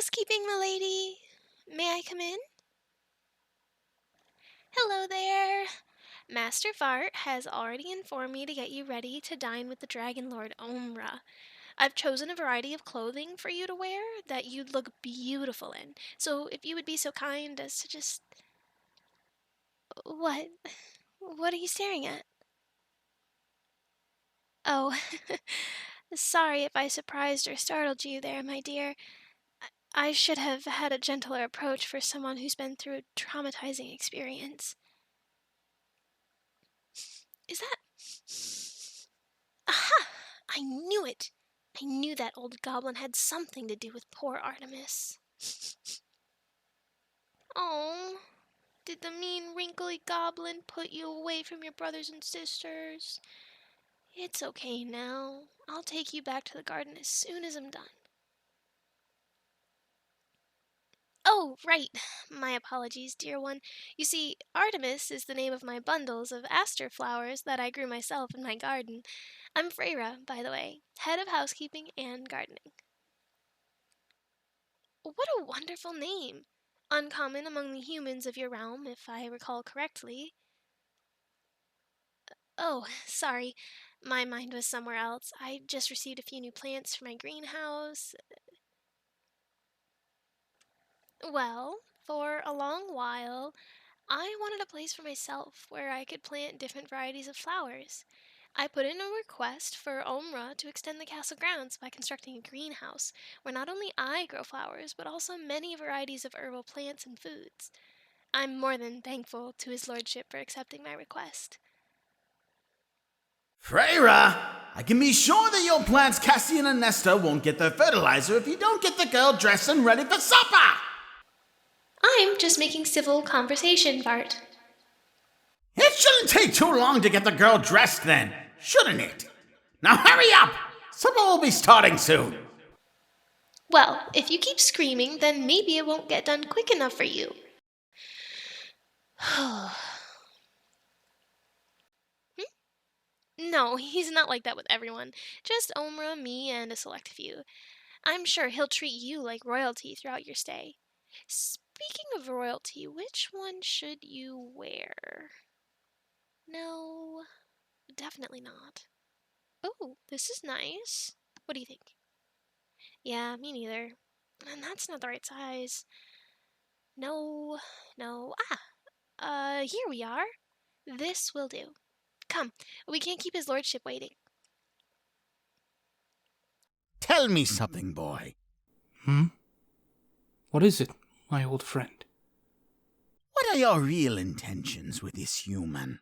Housekeeping, milady. May I come in? Hello there. Master Vart has already informed me to get you ready to dine with the Dragon Lord Omra. I've chosen a variety of clothing for you to wear that you'd look beautiful in. So if you would be so kind as to just... What? What are you staring at? Oh, sorry if I surprised or startled you there, my dear. I should have had a gentler approach for someone who's been through a traumatizing experience. Is that... Aha! I knew it! I knew that old goblin had something to do with poor Artemis. Oh, did the mean wrinkly goblin put you away from your brothers and sisters? It's okay now. I'll take you back to the garden as soon as I'm done. Oh, right. My apologies, dear one. You see, Artemis is the name of my bundles of aster flowers that I grew myself in my garden. I'm Freyra, by the way, head of housekeeping and gardening. What a wonderful name! Uncommon among the humans of your realm, if I recall correctly. Oh, sorry. My mind was somewhere else. I just received a few new plants for my greenhouse. Well, for a long while, I wanted a place for myself where I could plant different varieties of flowers. I put in a request for Omra to extend the castle grounds by constructing a greenhouse where not only I grow flowers, but also many varieties of herbal plants and foods. I'm more than thankful to his lordship for accepting my request. Freyra, I can be sure that your plants Cassian and Nestor won't get their fertilizer if you don't get the girl dressed and ready for supper! I'm just making civil conversation, Vart. It shouldn't take too long to get the girl dressed then, shouldn't it? Now hurry up! Supper will be starting soon. Well, if you keep screaming, then maybe it won't get done quick enough for you. No, he's not like that with everyone. Just Omra, me, and a select few. I'm sure he'll treat you like royalty throughout your stay. Speaking of royalty, which one should you wear? No, definitely not. Oh, this is nice. What do you think? Yeah, me neither. And that's not the right size. No. Here we are. This will do. Come, we can't keep his lordship waiting. Tell me something, boy. What is it, my old friend? What are your real intentions with this human?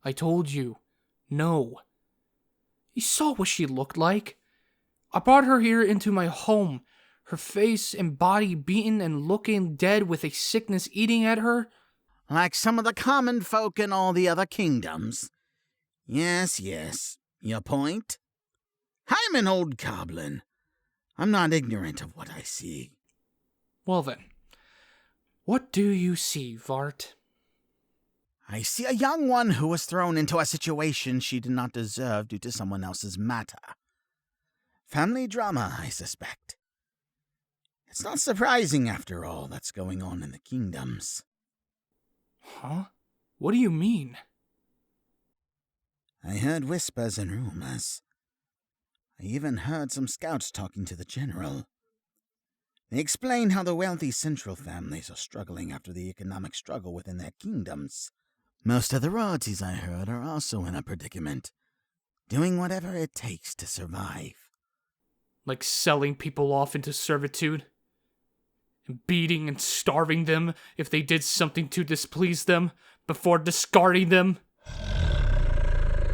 I told you. No. You saw what she looked like. I brought her here into my home. Her face and body beaten and looking dead with a sickness eating at her. Like some of the common folk in all the other kingdoms. Yes. Your point? I'm an old goblin. I'm not ignorant of what I see. Well then, what do you see, Vart? I see a young one who was thrown into a situation she did not deserve due to someone else's matter. Family drama, I suspect. It's not surprising, after all, that's going on in the kingdoms. Huh? What do you mean? I heard whispers and rumors. I even heard some scouts talking to the general. They explain how the wealthy central families are struggling after the economic struggle within their kingdoms. Most of the royalties, I heard, are also in a predicament, doing whatever it takes to survive. Like selling people off into servitude? And beating and starving them if they did something to displease them before discarding them?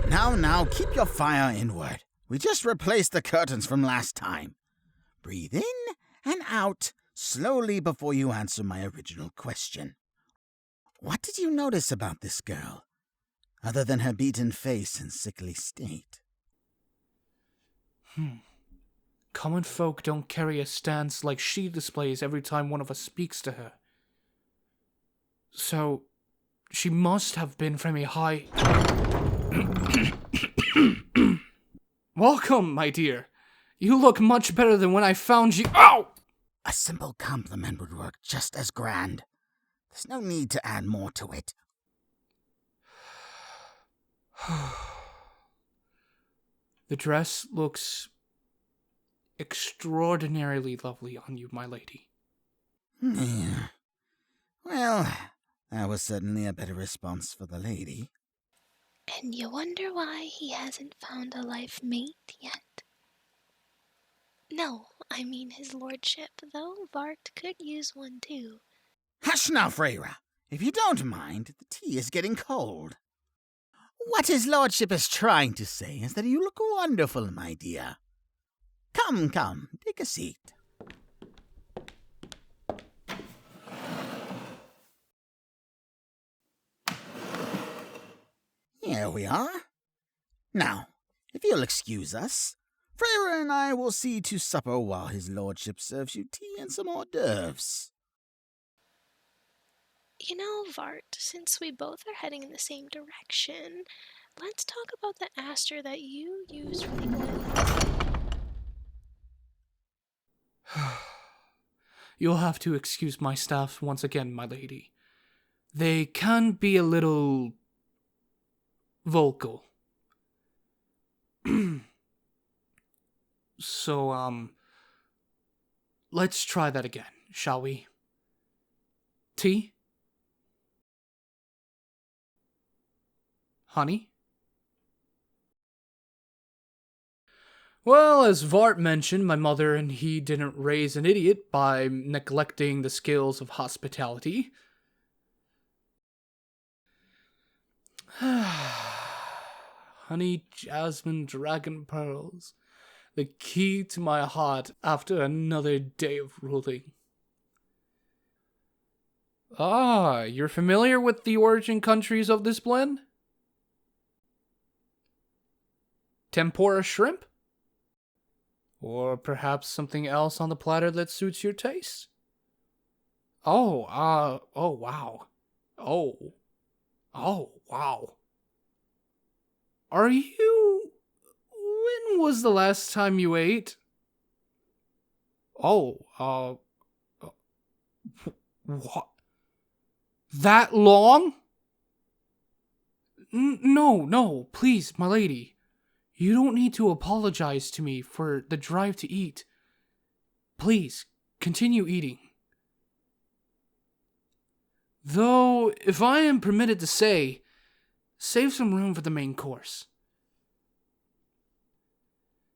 Now, keep your fire inward. We just replaced the curtains from last time. Breathe in and out slowly before you answer my original question. What did you notice about this girl, other than her beaten face and sickly state? Common folk don't carry a stance like she displays every time one of us speaks to her. So, she must have been from a high... Welcome, my dear. You look much better than when I found you. Ow! A simple compliment would work just as grand. There's no need to add more to it. The dress looks extraordinarily lovely on you, my lady. Yeah. Well, that was certainly a better response for the lady. And you wonder why he hasn't found a life mate yet? No, I mean his lordship, though Vart could use one too. Hush now, Freyra. If you don't mind, the tea is getting cold. What his lordship is trying to say is that you look wonderful, my dear. Come, take a seat. Here we are. Now, if you'll excuse us, Freyra and I will see to supper while his lordship serves you tea and some hors d'oeuvres. You know, Vart, since we both are heading in the same direction, let's talk about the aster that you used for the oil. You'll have to excuse my staff once again, my lady. They can be a little vocal. So, let's try that again, shall we? Tea? Honey? Well, as Vart mentioned, my mother and he didn't raise an idiot by neglecting the skills of hospitality. Honey, jasmine, dragon pearls. The key to my heart after another day of ruling. Ah, you're familiar with the origin countries of this blend? Tempura shrimp? Or perhaps something else on the platter that suits your taste? Oh, wow. Oh, wow. Are you... When was the last time you ate? Oh, what? That long? No, please, my lady. You don't need to apologize to me for the drive to eat. Please, continue eating. Though, if I am permitted to say, save some room for the main course.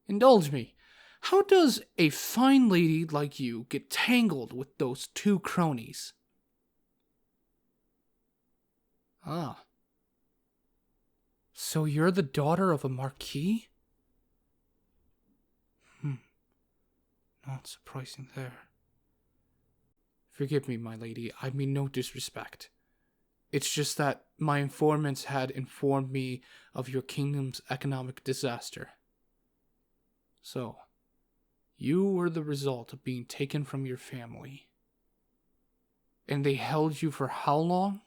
Indulge me. How does a fine lady like you get tangled with those two cronies? Ah. So you're the daughter of a marquis? Not surprising there. Forgive me, my lady, I mean no disrespect. It's just that my informants had informed me of your kingdom's economic disaster. So, you were the result of being taken from your family. And they held you for how long?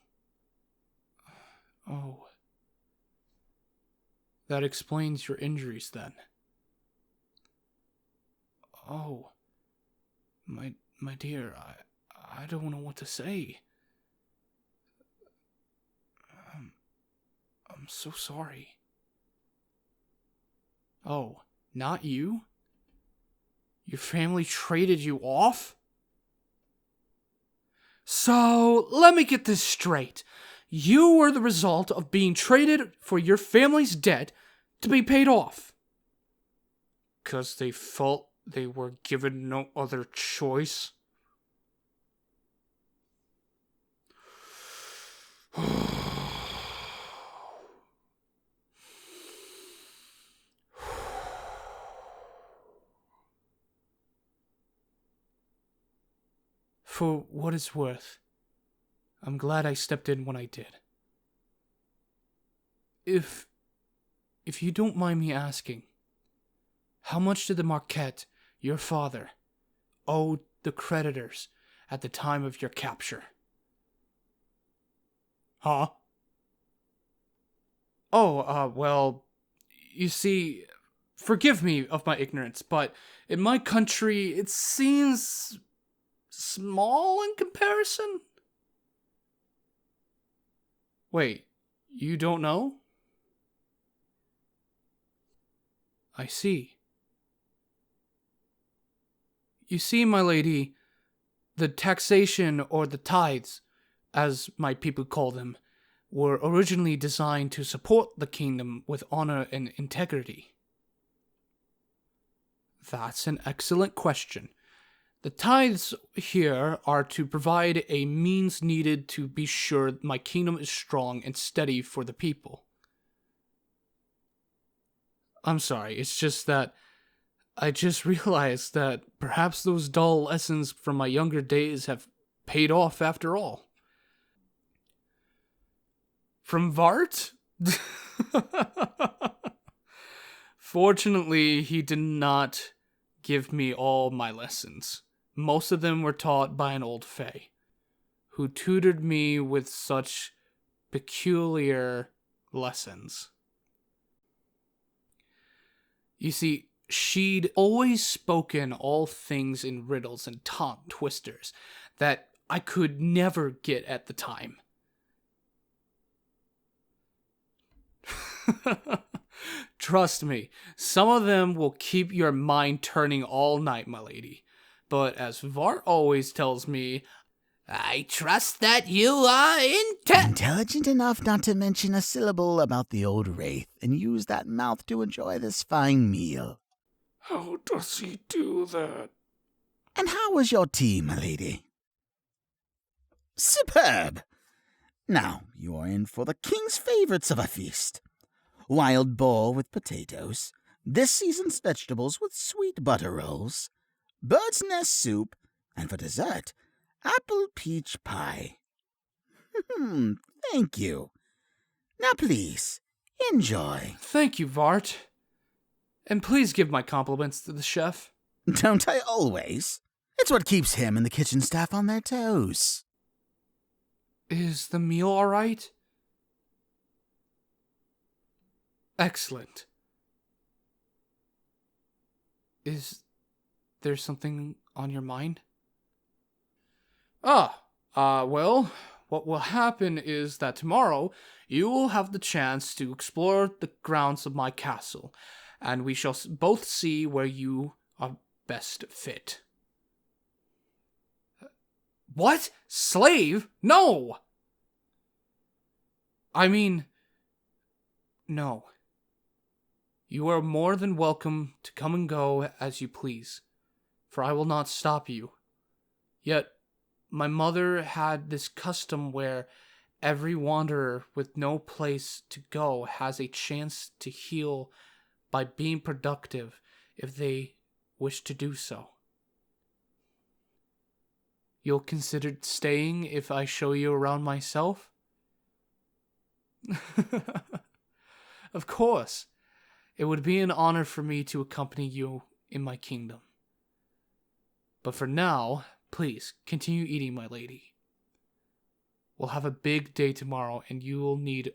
Oh. That explains your injuries then. Oh. My dear, I don't know what to say. I'm so sorry. Oh, not you? Your family traded you off? So, let me get this straight. You were the result of being traded for your family's debt to be paid off. 'Cause they felt they were given no other choice? For what it's worth, I'm glad I stepped in when I did. If you don't mind me asking, how much did the Marquette, your father, owe the creditors at the time of your capture? Huh? Oh, well, you see, Forgive me of my ignorance, but in my country, it seems small in comparison. Wait, you don't know? I see. You see, my lady, the taxation or the tithes, as my people call them, were originally designed to support the kingdom with honor and integrity. That's an excellent question. The tithes here are to provide a means needed to be sure my kingdom is strong and steady for the people. I'm sorry, it's just that I just realized that perhaps those dull lessons from my younger days have paid off after all. From Vart? Fortunately, he did not give me all my lessons. Most of them were taught by an old fae, who tutored me with such peculiar lessons. You see, she'd always spoken all things in riddles and tongue twisters that I could never get at the time. Trust me, some of them will keep your mind turning all night, my lady. But as Vart always tells me, I trust that you are intelligent enough not to mention a syllable about the old wraith and use that mouth to enjoy this fine meal. How does he do that? And how was your tea, my lady? Superb! Now you are in for the king's favorites of a feast. Wild boar with potatoes, this season's vegetables with sweet butter rolls, bird's nest soup, and for dessert, apple peach pie. Thank you. Now please, enjoy. Thank you, Vart. And please give my compliments to the chef. Don't I always? It's what keeps him and the kitchen staff on their toes. Is the meal all right? Excellent. Is there something on your mind? Well, what will happen is that tomorrow you will have the chance to explore the grounds of my castle, and we shall both see where you are best fit. What? Slave? No! I mean, no. You are more than welcome to come and go as you please, for I will not stop you. Yet, my mother had this custom where every wanderer with no place to go has a chance to heal by being productive if they wish to do so. You'll consider staying if I show you around myself? Of course. It would be an honor for me to accompany you in my kingdom. But for now, please, continue eating, my lady. We'll have a big day tomorrow, and you will need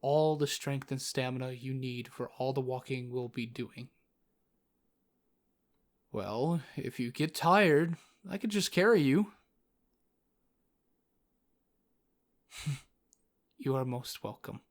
all the strength and stamina you need for all the walking we'll be doing. Well, if you get tired, I could just carry you. You are most welcome.